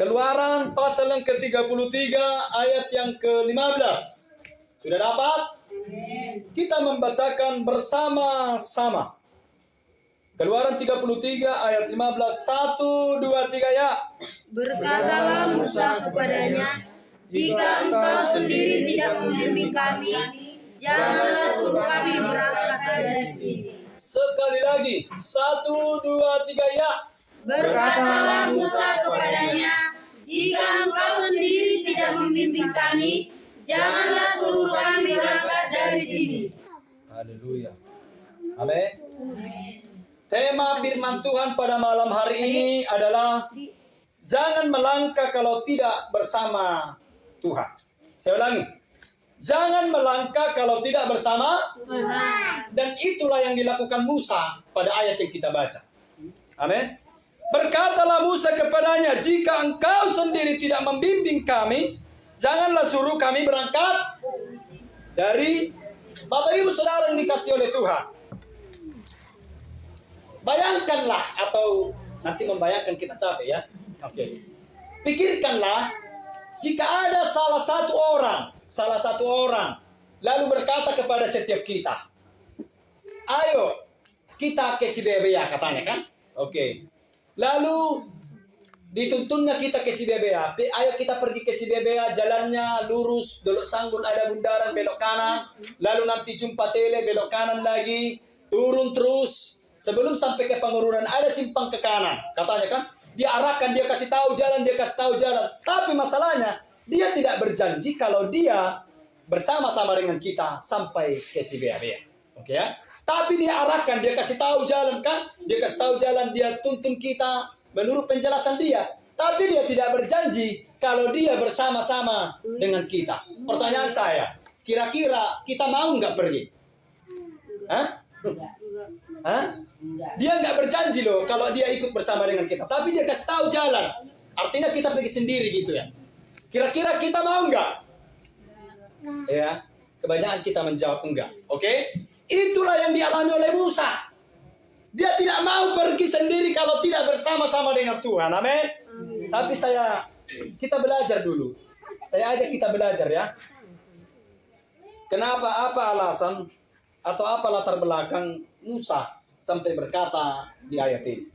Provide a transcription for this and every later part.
Keluaran pasal yang ke-33 ayat yang ke-15. Sudah dapat? Kita membacakan bersama-sama. Keluaran 33 ayat 15. 1, 2, 3 ya. Berkatalah Musa kepadanya, jika engkau sendiri tidak membimbing kami, janganlah suruh kami berangkat dari sini. Sekali lagi. 1, 2, 3 ya. Berkatalah Musa kepadanya, jika engkau sendiri tidak membimbing kami, janganlah suruh kami berangkat dari sini. Haleluya. Amin. Tema firman Tuhan pada malam hari ini adalah jangan melangkah kalau tidak bersama Tuhan. Saya ulangi. Jangan melangkah kalau tidak bersama Tuhan. Dan itulah yang dilakukan Musa pada ayat yang kita baca. Amin. Berkatalah Musa kepadanya, jika engkau sendiri tidak membimbing kami, janganlah suruh kami berangkat dari Bapak Ibu Saudara yang dikasihi oleh Tuhan. Bayangkanlah, atau nanti membayangkan kita capek ya. Oke. Pikirkanlah, jika ada salah satu orang lalu berkata kepada setiap kita, ayo kita ke Sibebea, katanya kan? Oke. Lalu dituntunnya kita ke Sibebea. Ayo kita pergi ke Sibebea, jalannya lurus, Dolok Sanggul ada bundaran, belok kanan. Lalu nanti jumpa tele, belok kanan lagi, turun terus. Sebelum sampai ke Pengururan ada simpang ke kanan, katanya kan? Diarahkan, dia kasih tahu jalan. Tapi masalahnya, dia tidak berjanji kalau dia bersama-sama dengan kita sampai ke Sibebea. Oke ya? Tapi dia arahkan, dia kasih tahu jalan kan? Dia kasih tahu jalan, dia tuntun kita menurut penjelasan dia. Tapi dia tidak berjanji kalau dia bersama-sama dengan kita. Pertanyaan saya, kira-kira kita mau nggak pergi? Hah? Dia nggak berjanji loh kalau dia ikut bersama dengan kita. Tapi dia kasih tahu jalan. Artinya kita pergi sendiri gitu ya. Kira-kira kita mau nggak? Ya, kebanyakan kita menjawab enggak. Oke? Itulah yang dialami oleh Musa. Dia tidak mau pergi sendiri kalau tidak bersama-sama dengan Tuhan. Amin. Tapi kita belajar dulu. Saya ajak kita belajar ya. Kenapa, apa alasan atau apa latar belakang Musa sampai berkata di ayat ini.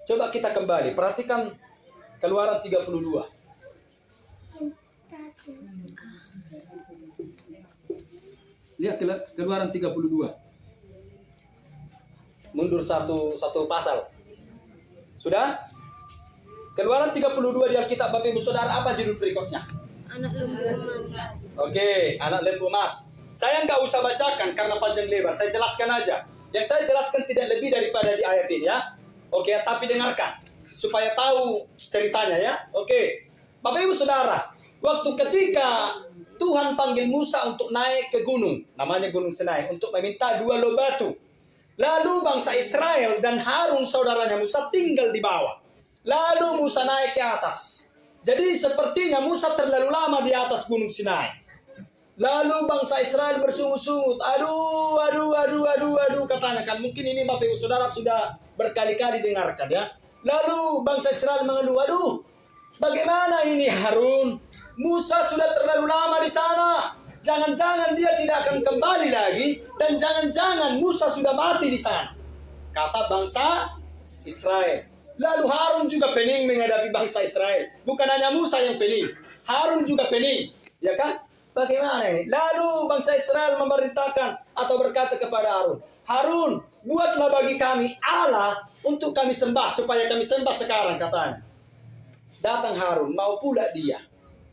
Coba kita kembali, perhatikan Keluaran 32. Lihat Keluaran 32. Mundur satu pasal. Sudah? Keluaran 32 di Alkitab Bapak Ibu Saudara, apa judul berikutnya? Anak lembu emas. Oke, anak lembu emas. Saya nggak usah bacakan karena panjang lebar. Saya jelaskan aja. Yang saya jelaskan tidak lebih daripada di ayat ini ya. Oke, tapi dengarkan supaya tahu ceritanya ya. Oke. Bapak Ibu Saudara, waktu ketika Tuhan panggil Musa untuk naik ke gunung, namanya Gunung Sinai, untuk meminta 2 loh batu. Lalu bangsa Israel dan Harun saudaranya Musa tinggal di bawah. Lalu Musa naik ke atas. Jadi sepertinya Musa terlalu lama di atas Gunung Sinai. Lalu bangsa Israel bersungut-sungut. Aduh, katanya kan. Mungkin ini Bapak Ibu Saudara sudah berkali-kali dengarkan ya. Lalu bangsa Israel mengeluh, aduh, bagaimana ini Harun? Musa sudah terlalu lama di sana. Jangan-jangan dia tidak akan kembali lagi. Dan jangan-jangan Musa sudah mati di sana. Kata bangsa Israel. Lalu Harun juga pening menghadapi bangsa Israel. Bukan hanya Musa yang pening. Harun juga pening. Ya kan? Bagaimana ini? Lalu bangsa Israel memerintahkan atau berkata kepada Harun, Harun, buatlah bagi kami Allah untuk kami sembah, supaya kami sembah sekarang, katanya. Datang Harun, mau pula dia.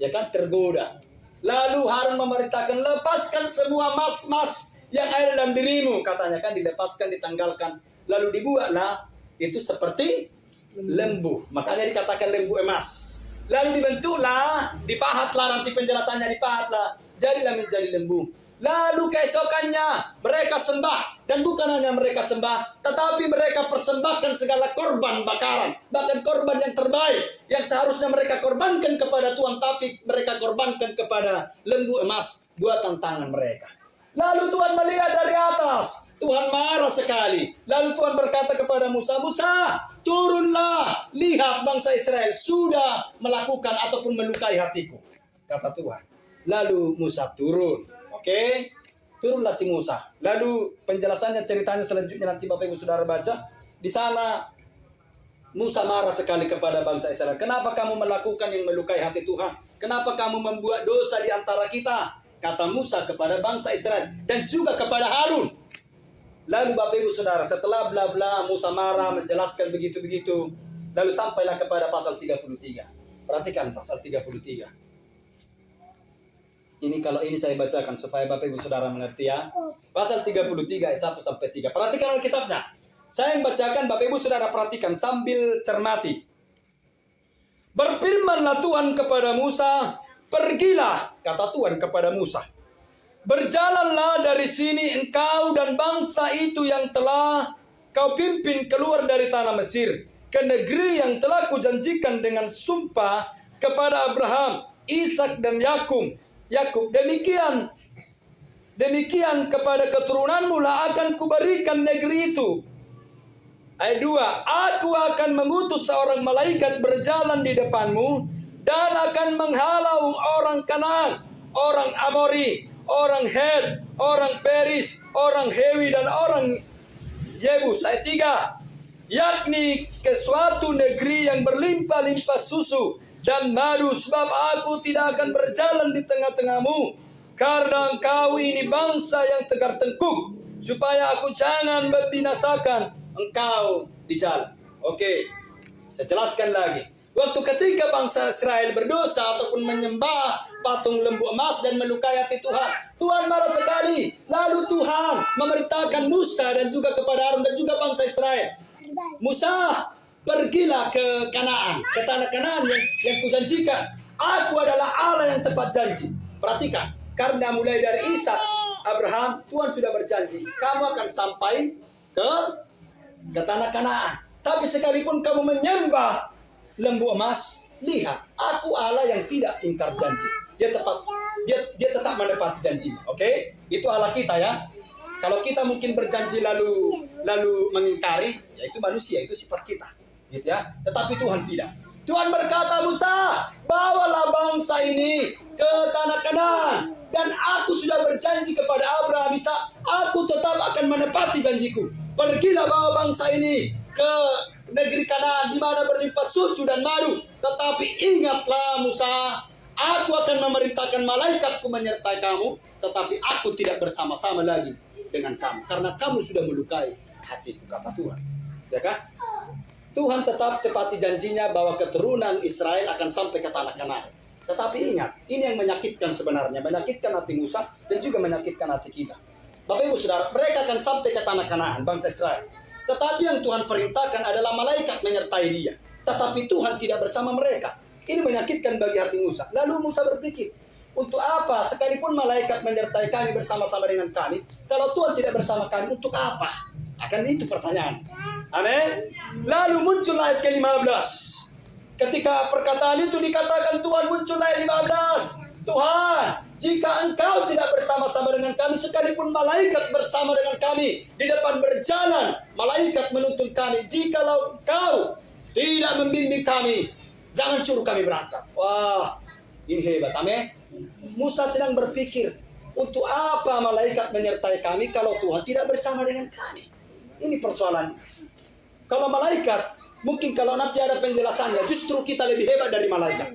Ya kan, tergoda. Lalu Harun memerintahkan, lepaskan semua mas-mas yang ada dalam dirimu, katanya kan, dilepaskan, ditanggalkan. Lalu dibuatlah itu seperti lembu. Makanya dikatakan lembu emas. Lalu dibentuklah, dipahatlah, nanti penjelasannya dipahatlah, jadilah menjadi lembu. Lalu keesokannya mereka sembah, dan bukan hanya mereka sembah, tetapi mereka persembahkan segala korban bakaran, bahkan korban yang terbaik yang seharusnya mereka korbankan kepada Tuhan, tapi mereka korbankan kepada lembu emas buatan tangan mereka. Lalu Tuhan melihat dari atas, Tuhan marah sekali. Lalu Tuhan berkata kepada Musa, Musa, turunlah, lihat bangsa Israel sudah melakukan ataupun melukai hatiku, kata Tuhan. Lalu Musa turun. Oke, turunlah si Musa. Lalu penjelasannya, ceritanya selanjutnya nanti Bapak Ibu Saudara baca. Di sana Musa marah sekali kepada bangsa Israel. Kenapa kamu melakukan yang melukai hati Tuhan? Kenapa kamu membuat dosa di antara kita? Kata Musa kepada bangsa Israel dan juga kepada Harun. Lalu Bapak Ibu Saudara, setelah bla bla Musa marah menjelaskan begitu-begitu, lalu sampailah kepada pasal 33. Perhatikan pasal 33. Ini kalau ini saya bacakan supaya Bapak Ibu Saudara mengerti ya. Pasal 33 ayat 1 sampai 3. Perhatikan Alkitabnya. Saya yang bacakan, Bapak Ibu Saudara perhatikan sambil cermati. Berfirmanlah Tuhan kepada Musa, pergilah, kata Tuhan kepada Musa. Berjalanlah dari sini engkau dan bangsa itu yang telah kau pimpin keluar dari tanah Mesir, ke negeri yang telah kujanjikan dengan sumpah kepada Abraham, Ishak dan Yakub. Demikian kepada keturunanmu lah akan kuberikan negeri itu. Ayat 2, aku akan mengutus seorang malaikat berjalan di depanmu dan akan menghalau orang Kanaan, orang Amori, orang Het, orang Peris, orang Hewi dan orang Yebus. Ayat 3, yakni ke suatu negeri yang berlimpah-limpah susu dan madu, sebab aku tidak akan berjalan di tengah-tengahmu, karena engkau ini bangsa yang tegar tengkuk, supaya aku jangan membinasakan engkau di jalan. Oke, saya jelaskan lagi. Waktu ketika bangsa Israel berdosa ataupun menyembah patung lembu emas dan melukai hati Tuhan, Tuhan marah sekali. Lalu Tuhan memerintahkan Musa dan juga kepada Harun dan juga bangsa Israel, Musa, pergilah ke Kanaan, ke tanah Kanaan yang kujanjikan. Aku adalah Allah yang tepat janji. Perhatikan, karena mulai dari Ishak, Abraham, Tuhan sudah berjanji, kamu akan sampai ke tanah Kanaan. Tapi sekalipun kamu menyembah lembu emas, lihat, aku Allah yang tidak ingkar janji. Dia tetap menepati janjinya. Oke? Itu Allah kita ya. Kalau kita mungkin berjanji lalu mengingkari, ya itu manusia, itu sifat kita. Gitu ya. Tetapi Tuhan tidak. Tuhan berkata, Musa, bawalah bangsa ini ke tanah Kanaan, dan aku sudah berjanji kepada Abraham, Ishak, aku tetap akan menepati janjiku. Pergilah bawa bangsa ini ke negeri Kanaan di mana berlimpah susu dan madu. Tetapi ingatlah Musa, aku akan memerintahkan malaikatku menyertai kamu, tetapi aku tidak bersama-sama lagi dengan kamu, karena kamu sudah melukai hatiku, kata Tuhan. Ya kan? Tuhan tetap tepati janjinya bahwa keturunan Israel akan sampai ke tanah Kanaan. Tetapi ingat, ini yang menyakitkan sebenarnya, menyakitkan hati Musa dan juga menyakitkan hati kita. Bapak Ibu Saudara, mereka akan sampai ke tanah Kanaan, bangsa Israel. Tetapi yang Tuhan perintahkan adalah malaikat menyertai dia. Tetapi Tuhan tidak bersama mereka. Ini menyakitkan bagi hati Musa. Lalu Musa berpikir, untuk apa sekalipun malaikat menyertai kami bersama-sama dengan kami, kalau Tuhan tidak bersama kami, untuk apa? Akan itu pertanyaan. Amin. Lalu muncul ayat ke-15. Ketika perkataan itu dikatakan Tuhan, muncul ayat 15. Tuhan, jika engkau tidak bersama-sama dengan kami, sekalipun malaikat bersama dengan kami di depan berjalan, malaikat menuntun kami, jikalau engkau tidak membimbing kami, jangan suruh kami berangkat. Wah, ini hebat, amin. Musa sedang berpikir, untuk apa malaikat menyertai kami kalau Tuhan tidak bersama dengan kami? Ini persoalannya. Kalau malaikat, mungkin kalau nanti ada penjelasannya, justru kita lebih hebat dari malaikat.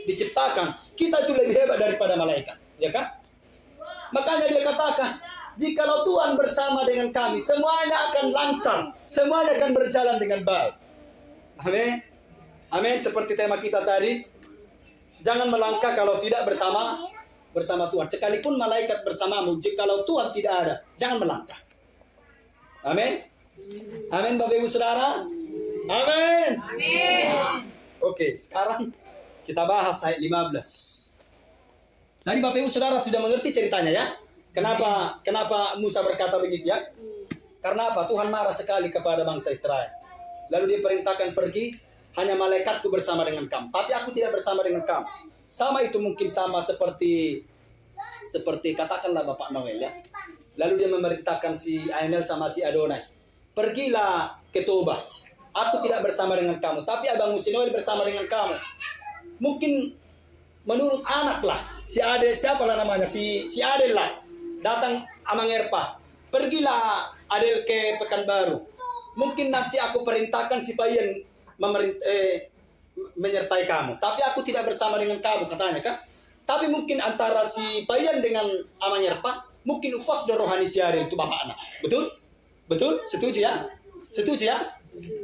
Diciptakan, kita itu lebih hebat daripada malaikat, ya kan? Makanya dia katakan, jikalau Tuhan bersama dengan kami, semuanya akan lancar, semuanya akan berjalan dengan baik. Amin. Amin. Seperti tema kita tadi, jangan melangkah kalau tidak bersama Tuhan. Sekalipun malaikat bersamamu, jikalau Tuhan tidak ada, jangan melangkah. Amin. Amin, Bapak Ibu Saudara. Amin. Amin. Oke, sekarang kita bahas ayat 15. Tadi Bapak Ibu Saudara sudah mengerti ceritanya ya. Kenapa Musa berkata begitu ya? Karena apa? Tuhan marah sekali kepada bangsa Israel. Lalu dia perintahkan pergi, hanya malaikatku bersama dengan kamu, tapi aku tidak bersama dengan kamu. Sama itu mungkin sama seperti katakanlah Bapak Noel ya. Lalu dia memerintahkan si Ainel sama si Adonai, pergilah ke Toba. aku tidak bersama dengan kamu, tapi Abang Musinoel bersama dengan kamu. Mungkin menurut anak lah, si Adel, siapa lah namanya, si Adel lah, datang Amang Erpa, pergilah Adel ke Pekanbaru. Mungkin nanti aku perintahkan si Payan menyertai kamu, tapi aku tidak bersama dengan kamu, katanya kan. Tapi mungkin antara si Payan dengan Amang Erpa, mungkin upos dan rohani si Adel itu bapak anak. Betul? Betul? Setuju ya? Setuju ya?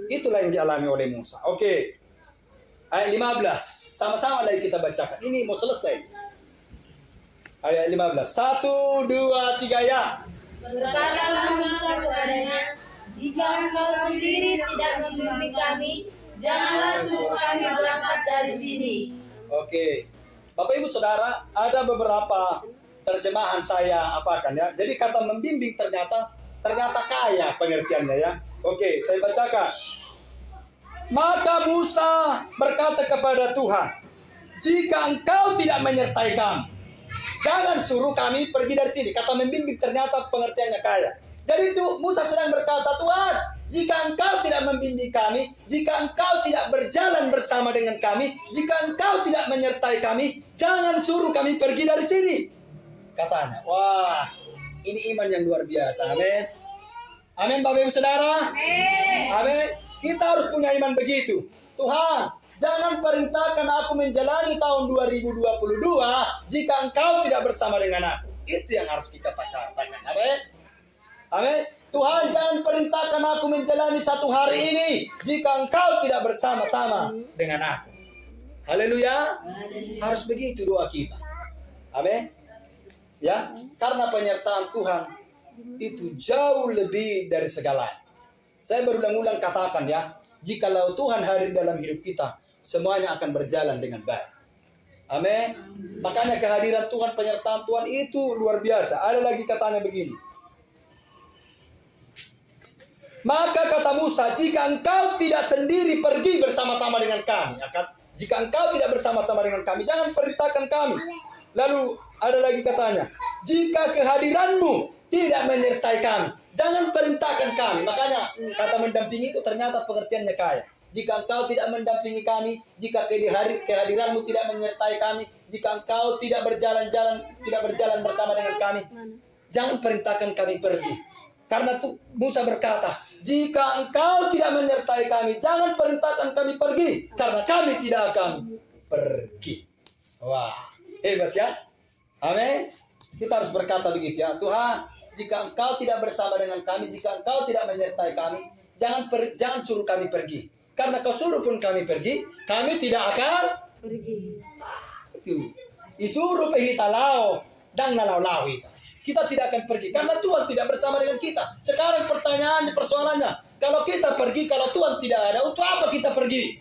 Itulah yang dialami oleh Musa. Oke. Ayat 15. Sama-sama lagi kita bacakan. Ini mau selesai. Ayat 15. 1, 2, 3 ya. Berkatalah Musa kepadanya, jika engkau sendiri tidak membimbing kami, janganlah suruh kami berangkat dari sini. Oke. Bapak Ibu Saudara, ada beberapa terjemahan saya apakan ya. Jadi kata membimbing ternyata kaya pengertiannya ya. Oke, saya bacakan. Maka Musa berkata kepada Tuhan, jika engkau tidak menyertai kami, jangan suruh kami pergi dari sini. Kata membimbing ternyata pengertiannya kaya. Jadi itu Musa sedang berkata, Tuhan, jika engkau tidak membimbing kami, jika engkau tidak berjalan bersama dengan kami, jika engkau tidak menyertai kami, jangan suruh kami pergi dari sini. Katanya, wah, ini iman yang luar biasa. Amin. Amin Bapak Ibu Saudara. Amin. Amin. Kita harus punya iman begitu. Tuhan, jangan perintahkan aku menjalani tahun 2022 jika engkau tidak bersama dengan aku. Itu yang harus kita katakan. Amin. Amin. Tuhan, jangan perintahkan aku menjalani satu hari ini jika engkau tidak bersama-sama dengan aku. Haleluya. Harus begitu doa kita. Amin. Ya, karena penyertaan Tuhan itu jauh lebih dari segalanya. Saya berulang-ulang katakan ya, jikalau Tuhan hadir dalam hidup kita, semuanya akan berjalan dengan baik. Amin. Makanya kehadiran Tuhan, penyertaan Tuhan itu luar biasa. Ada lagi katanya begini. Maka kata Musa, jika engkau tidak sendiri pergi bersama-sama dengan kami, jika engkau tidak bersama-sama dengan kami, jangan perintahkan kami. Lalu ada lagi katanya, jika kehadiranmu tidak menyertai kami, jangan perintahkan kami. Makanya kata mendampingi itu ternyata pengertiannya kaya. Jika engkau tidak mendampingi kami, jika kehadiranmu tidak menyertai kami, jika engkau tidak berjalan bersama dengan kami, jangan perintahkan kami pergi. Karena itu Musa berkata, jika engkau tidak menyertai kami, jangan perintahkan kami pergi, karena kami tidak akan pergi. Wah, hebat ya. Amin. Kita harus berkata begitu ya. Tuhan, jika engkau tidak bersama dengan kami, jika engkau tidak menyertai kami, jangan suruh kami pergi. Karena kau suruh pun kami pergi, kami tidak akan Pergi. itu. Isuruh pehita lao dan nalau hita. Kita tidak akan pergi karena Tuhan tidak bersama dengan kita. Sekarang persoalannya, kalau kita pergi, kalau Tuhan tidak ada, untuk apa kita pergi?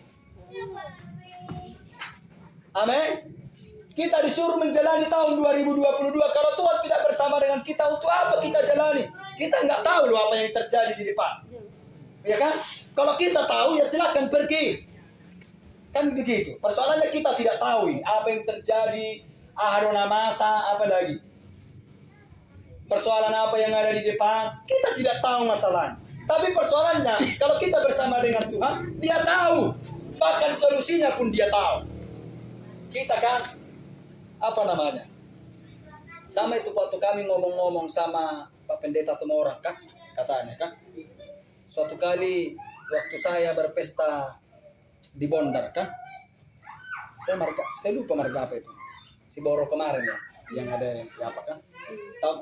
Amin. Kita disuruh menjalani tahun 2022. Kalau Tuhan tidak bersama dengan kita, untuk apa kita jalani? Kita nggak tahu loh apa yang terjadi di depan. Ya kan? Kalau kita tahu, ya silakan pergi. Kan begitu. Persoalannya kita tidak tahu ini. Apa yang terjadi, ahadona masa, apa lagi. Persoalan apa yang ada di depan, kita tidak tahu masalahnya. Tapi persoalannya, kalau kita bersama dengan Tuhan, dia tahu. Bahkan solusinya pun dia tahu. Kita kan, apa namanya? Sama itu waktu kami ngomong-ngomong sama Pak Pendeta Tumorang kan, katanya kan. Suatu kali waktu saya berpesta di Bondar kan, saya lupa marga apa itu, si Boro kemarin ya, yang ada ya apa kan,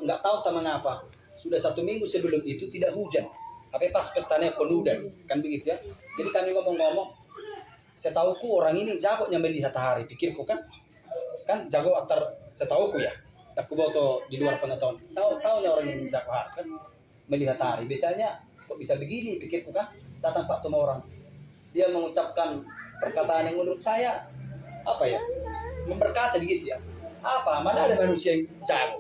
nggak tahu mengapa sudah 1 minggu sebelum itu tidak hujan, tapi pas pestanya penudan kan begitu ya. Jadi kami ngomong-ngomong, saya tahuku orang ini jagonya melihat hari, pikirku kan jago aktor setauku ya. Aku boto di luar pengetahuan. Tahunya orang yang jago hari kan melihat hari. Biasanya kok bisa begini, pikirku kan. Datang Pak Tumorang, dia mengucapkan perkataan yang menurut saya apa ya, memberkati begitu ya. Apa? Mana ada manusia yang jago?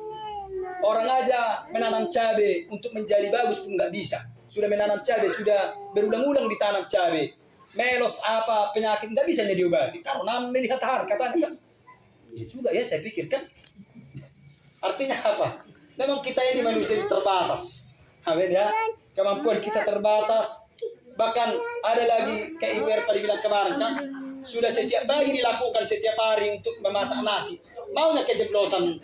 Orang aja menanam cabai untuk menjadi bagus pun nggak bisa. Sudah menanam cabai, sudah berulang-ulang ditanam cabai. Melos apa penyakit nggak bisa diobati. Karena melihat hari katanya kan. Ya juga ya, saya pikir kan. Artinya apa? Memang kita ini manusia terbatas. Amin ya. Kemampuan kita terbatas. Bahkan ada lagi kayak Ibu Erpa dibilang kemarin kan, sudah setiap pagi dilakukan setiap hari untuk memasak nasi. Maunya kejeblosan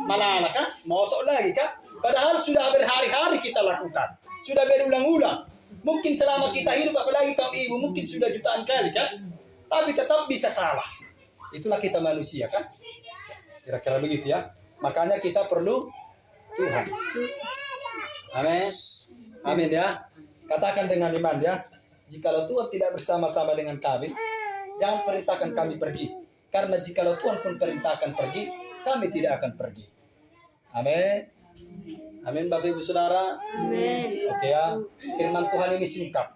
malala kan? Mosok lagi kan? Padahal sudah berhari-hari kita lakukan. Sudah berulang-ulang. Mungkin selama kita hidup, apalagi kaum ibu, mungkin sudah jutaan kali kan? Tapi tetap bisa salah. Itulah kita manusia kan? Kira-kira begitu ya. Makanya kita perlu Tuhan. Amin. Amin ya. Katakan dengan iman ya. Jikalau Tuhan tidak bersama-sama dengan kami, jangan perintahkan kami pergi. Karena jikalau Tuhan pun perintahkan pergi, kami tidak akan pergi. Amin. Amin Bapak Ibu Saudara. Amin. Oke ya. Firman Tuhan ini singkat.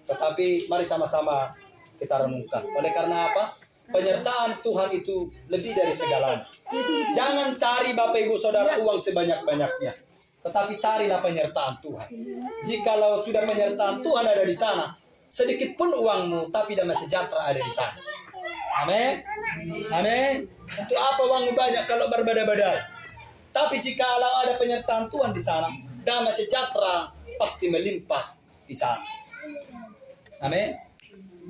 Tetapi mari sama-sama kita renungkan. Oleh karena apa? Penyertaan Tuhan itu lebih dari segalanya. Jangan cari Bapak Ibu Saudara uang sebanyak-banyaknya. Tetapi carilah penyertaan Tuhan. Jikalau sudah penyertaan Tuhan ada di sana, sedikit pun uangmu, tapi damai sejahtera ada di sana. Amin. Amin. Untuk apa uangmu banyak kalau berbeda-beda? Tapi jikalau ada penyertaan Tuhan di sana, damai sejahtera pasti melimpah di sana. Amin.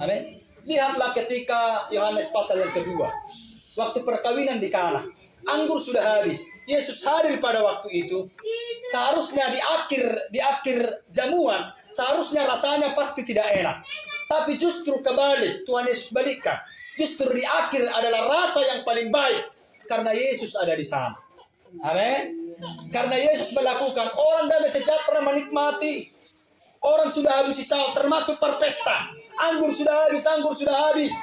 Amin. Lihatlah ketika Yohanes pasal yang kedua, waktu perkawinan di Kana, anggur sudah habis. Yesus hadir pada waktu itu. Seharusnya di akhir jamuan, seharusnya rasanya pasti tidak enak. Tapi justru kebalik, Tuhan Yesus balikkan. Justru di akhir adalah rasa yang paling baik karena Yesus ada di sana. Amin. Karena Yesus melakukan, orang damai sejahtera menikmati. Orang sudah habis sisa, termasuk perpesta. Anggur sudah habis.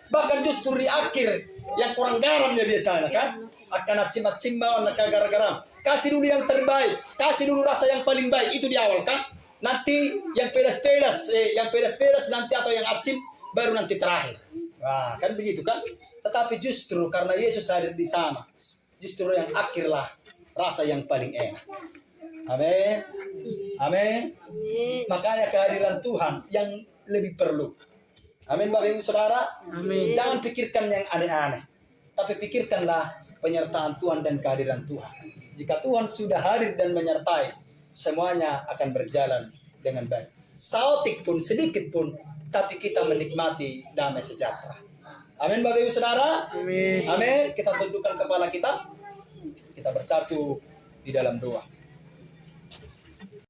Bahkan justru di akhir yang kurang garamnya biasanya kan, akan acim-acimbawan garam. Kasih dulu yang terbaik, kasih dulu rasa yang paling baik itu di awal kan. Nanti yang pedas-pedas nanti atau yang acim baru nanti terakhir. Wah, kan begitu kan? Tetapi justru karena Yesus hadir di sana, justru yang akhirlah rasa yang paling enak. Amin. Amin. Makanya kehadiran Tuhan yang lebih perlu. Amin Bapak Ibu Saudara. Amin. Jangan pikirkan yang aneh-aneh, tapi pikirkanlah penyertaan Tuhan dan kehadiran Tuhan. Jika Tuhan sudah hadir dan menyertai, semuanya akan berjalan dengan baik. Saotik pun, sedikit pun, tapi kita menikmati damai sejahtera. Amin Bapak Ibu Saudara. Amin. Amin. Kita tundukkan kepala kita. Kita bersatu di dalam doa.